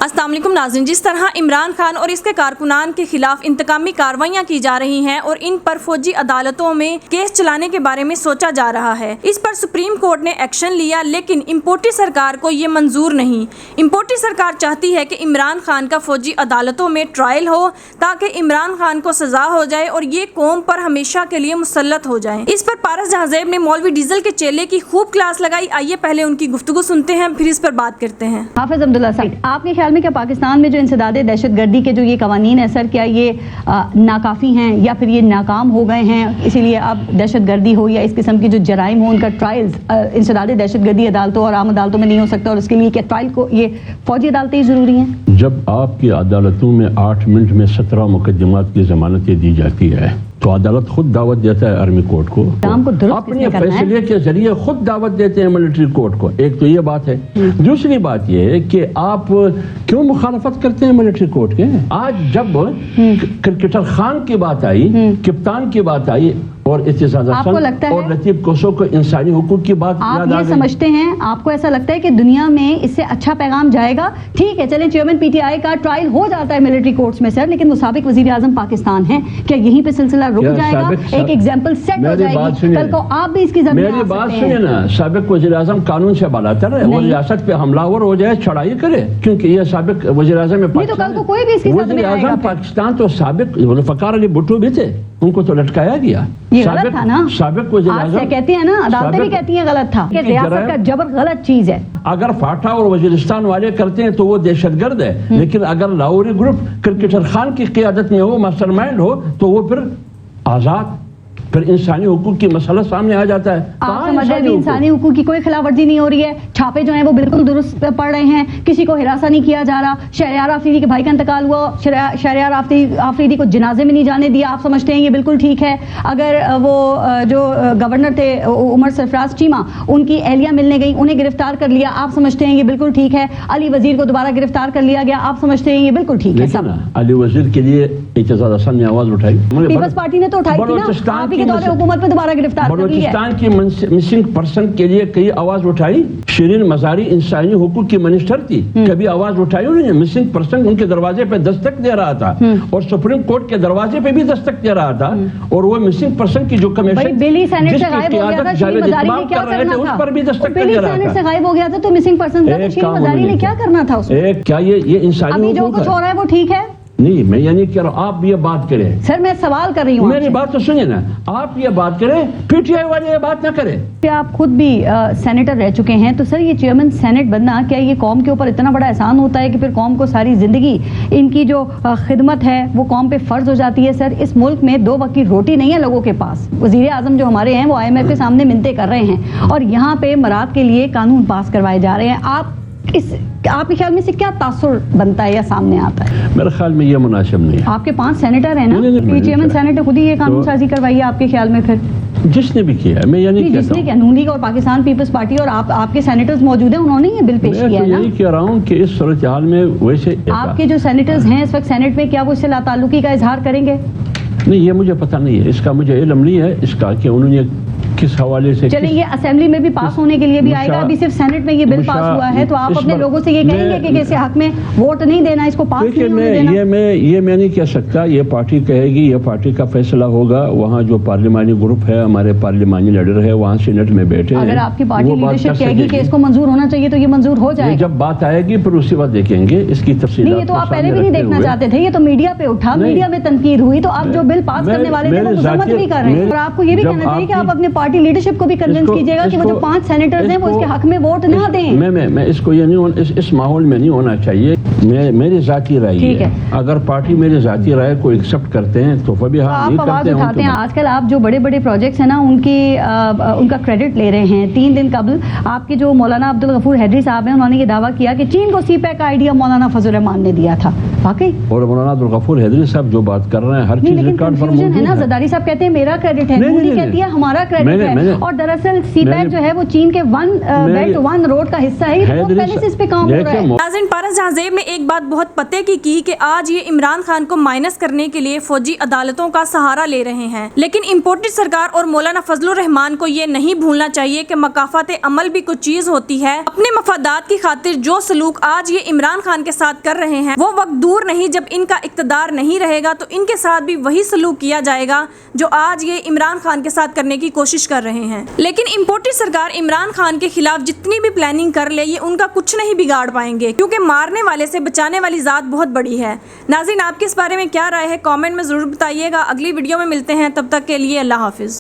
अस्सलाम वालेकुम नाज़रीन, जिस तरह इमरान खान और इसके कारकुनान के खिलाफ इंतकामी कार्रवाइयाँ की जा रही हैं और इन पर फौजी अदालतों में केस चलाने के बारे में सोचा जा रहा है, इस पर सुप्रीम कोर्ट ने एक्शन लिया, लेकिन इम्पोर्टी सरकार को ये मंजूर नहीं। इम्पोर्टी सरकार चाहती है कि इमरान खान का फौजी अदालतों में ट्रायल हो ताकि इमरान खान को सजा हो जाए और ये कौम पर हमेशा के लिए मुसल्लत हो जाए। इस पर पारस जहांज़ेब ने मौलवी डीजल के चेले की खूब क्लास लगाई। आइए पहले उनकी गुफ्तगू सुनते हैं, फिर इस पर बात करते हैं। हाफिज अब्दुल्ला साहब, आपके ख्याल में क्या पाकिस्तान में जो इंसदाद दहशत गर्दी के जो ये कवानीन है सर, क्या ये नाकाफ़ी हैं या फिर ये नाकाम हो गए हैं, इसीलिए अब दहशत गर्दी हो या इस किस्म की जो जराइम हो उनका ट्रायल्स इंसदाद दहशत गर्दी अदालतों और आम अदालतों में नहीं हो सकता, और उसके लिए क्या ट्रायल को ये फौजी अदालतें ही ज़रूरी हैं? जब आपकी अदालतों में 8 मिनट में 17 मुकदमात की जमानतें दी जाती है तो अदालत खुद दावत देता है आर्मी कोर्ट को अपने फैसले के जरिए खुद दावत देते हैं मिलिट्री कोर्ट को। एक तो ये बात है। दूसरी बात ये है कि आप क्यों मुखालफत करते हैं मिलिट्री कोर्ट के? आज जब क्रिकेटर खान की बात आई, कप्तान की बात आई और आपको लगता है और लतीफ कोसो को इंसानी हुकूक की बात आप ये समझते हैं, आपको ऐसा लगता है कि दुनिया में इससे अच्छा पैगाम जाएगा? ठीक है, चलें, चेयरमैन पीटीआई का ट्रायल हो जाता है मिलिट्री कोर्ट्स में सर, लेकिन वो साबिक वजीर आजम पाकिस्तान है, क्या यहीं पे सिलसिला रुक जाएगा? एक एग्जाम्पल सेट हो जाएगी, कल को आप भी इसकी जमीन मेरी बात सुनिए ना। साबिक वजीर आजम कानून से बालातर है, वो रियासत पे हमलावर हो जाए, चढ़ाई करे, क्योंकि ये साबिक वजीर आजम है पाकिस्तान। तो कोई भी इसके साथ में आएगा पाकिस्तान तो साबिक ज़ुल्फ़िकार अली भुट्टो भी थे, उनको तो लटकाया गया। ये गलत था ना? साबिक वज़ीर आज़म कहती है ना, अदालतें भी कहती हैं गलत था कि रियासत का जबर गलत चीज है। अगर फाटा और वजीरिस्तान वाले करते हैं तो वो दहशतगर्द है, लेकिन अगर लाहौरी ग्रुप क्रिकेटर खान की क़ियादत में हो, मास्टरमाइंड हो, तो वो फिर आजाद, फिर इंसानी हुकूक की मसला सामने आ जाता है। आप समझ रहे हैं इंसानी हुकूक की कोई खिलाफ वर्जी नहीं हो रही है, छापे जो हैं वो बिल्कुल दुरुस्त पड़ रहे हैं, किसी को हिरासा नहीं किया जा रहा। शहरयार आफरीदी के भाई का इंतकाल हुआ, शहरयार आफरीदी को जनाजे में नहीं जाने दिया, आप समझते हैं ये बिल्कुल ठीक है? अगर वो जो गवर्नर थे उमर सरफराज चीमा, उनकी एहलिया मिलने गई, उन्हें गिरफ्तार कर लिया, आप समझते हैं ये बिल्कुल ठीक है? अली वजीर को दोबारा गिरफ्तार कर लिया गया, आप समझते हैं ये बिल्कुल ठीक है? सब अली वजीर के लिए एतजाज हसन ने आवाज उठाई, पीपल्स पार्टी ने तो उठाई थी ना, हुकूमत पे दोबारा गिरफ्तार कर लिया। बलूचिस्तान की मिसिंग पर्सन के लिए कई आवाज उठाई। शिरीन मजारी इंसानी हुकूक की मिनिस्टर थी, कभी आवाज उठाई उन्होंने? मिसिंग पर्सन उनके दरवाजे पे दस्तक दे रहा था और सुप्रीम कोर्ट के दरवाजे पे भी दस्तक दे रहा था, और वो मिसिंग पर्सन की जो कमीशन बिली सेनेट से गायब हो गया था, शिरीन मजारी ने क्या करना था? उस पर भी दस्तक बिली सेनेट से गायब हो गया था तो मिसिंग पर्सन का शिरीन मजारी ने क्या करना था उसमें? क्या ये इंसानी अभी जो कुछ हो रहा है वो ठीक है? नहीं, मैं ये नहीं कह रहा, आप ये बात करें। सर मैं सवाल कर रही हूँ, मेरी बात तो सुनिए ना। आप ये बात करें, पीटीआई वाले ये बात ना करें। आप खुद भी सेनेटर रह चुके हैं, तो सर ये चेयरमैन सेनेट बनना क्या ये कौम के ऊपर इतना बड़ा एहसान होता है कि फिर कौम को सारी जिंदगी इनकी जो खिदमत है वो कौम पे फर्ज हो जाती है? सर इस मुल्क में 2 वक्त की रोटी नहीं है लोगों के पास। वजीर आजम जो हमारे हैं वो IMF के सामने मिन्नतें कर रहे हैं और यहाँ पे मराद के लिए कानून पास करवाए जा रहे हैं। आपके ख्याल में से क्या तासुर बनता है या सामने आता है? मेरे ख्याल में ये मुनासिब नहीं है। आपके 5 सेनेटर हैं ना, चेयरमैन सेनेट ने खुद ही ये कानून साजी करवाई है, आपके ख्याल में फिर जिसने भी किया है, मैं ये नहीं कहता जिसने क्या, नून लीग और पाकिस्तान पीपल्स पार्टी और आपके सेनेटर्स मौजूद हैं, उन्होंने ये बिल पेश किया है ना? यही कह रहा हूँ कि इस सूरत हाल में वैसे आपके जो सेनेटर्स हैं इस वक्त सेनेट में, क्या वो इससे लाताल्लुकी का इजहार करेंगे? नहीं, ये मुझे पता नहीं है, इसका मुझे इल्म नहीं है इसका कि उन्होंने किस हवाले से। चलिए ये असेंबली में भी पास होने के लिए भी आएगा, अभी सिर्फ सेनेट में ये बिल पास हुआ है, तो आप अपने लोगों से ये कहेंगे कि इसके हक में वोट नहीं देना, इसको पास नहीं होने देना? ये मैं नहीं कह सकता, ये पार्टी कहेगी, ये पार्टी का फैसला होगा। वहाँ जो पार्लिमानी ग्रुप है, हमारे पार्लिमानी लीडर है, वहाँ सीनेट में बैठे हैं। अगर आपकी पार्टी लीडरशिप कहेगी कि इसको मंजूर होना चाहिए तो ये मंजूर हो जाएगा। जब बात आएगी फिर उसी बात देखेंगे इसकी तफसील। नहीं, ये तो आप पहले भी नहीं देखना चाहते थे, ये तो मीडिया पे उठा, मीडिया में तनकीद हुई, तो आप जो बिल पास करने वाले थे वो मजम्मत भी कर रहे हैं। और आपको ये भी कहना चाहिए कि आप अपने पार्टी लीडरशिप को भी कन्विंस कीजिएगा कि वो जो 5 सेनेटर्स हैं वो इसके हक में वोट ना दें। मैं इसको ये नहीं, इस माहौल में नहीं होना चाहिए। मेरी जाती राय है, अगर पार्टी मेरी जाती राय को एक्सेप्ट करते हैं तो भी आप आवाज उठाते हैं। आजकल आप जो बड़े बड़े प्रोजेक्ट्स हैं ना उनका क्रेडिट ले रहे हैं। 3 दिन कबल आपके जो मौलाना अब्दुल गफूर हैदरी साहब हैं, उन्होंने ये दावा किया कि चीन को सीपैक का आइडिया मौलाना फजल रहमान ने दिया था। वाकई? और मौलाना अब्दुल गफूर हैदरी साहब जो बात कर रहे हैं हर चीज रिकॉर्ड पर मौजूद है ना। जरदारी साहब कहते हैं मेरा क्रेडिट है, कहती है हमारा क्रेडिट है और दरअसल सीपैक जो है वो चीन के वन बेल्ट वन रोड का हिस्सा है, बहुत पहले से इस पे काम हो रहा है। नाज़रीन, पारस जहांज़ेब ने एक बात बहुत पते की कि आज ये इमरान खान को माइनस करने के लिए फौजी अदालतों का सहारा ले रहे हैं, लेकिन इम्पोर्टेड सरकार और मौलाना फजलुर रहमान को ये नहीं भूलना चाहिए कि मकाफात अमल भी कुछ चीज होती है। अपने मफादात की खातिर जो सलूक आज ये इमरान खान के साथ कर रहे हैं, वो वक्त दूर नहीं जब इनका इक़्तिदार नहीं रहेगा तो इनके साथ भी वही सलूक किया जाएगा जो आज ये इमरान खान के साथ करने की कोशिश कर रहे हैं। लेकिन इम्पोर्टेड सरकार इमरान खान के खिलाफ जितनी भी प्लानिंग कर ले, ये उनका कुछ नहीं बिगाड़ पाएंगे, क्योंकि मारने वाले से बचाने वाली ज़ात बहुत बड़ी है। नाज़रीन, आपके इस बारे में क्या राय है? कमेंट में ज़रूर बताइएगा। अगली वीडियो में मिलते हैं, तब तक के लिए अल्लाह हाफिज़।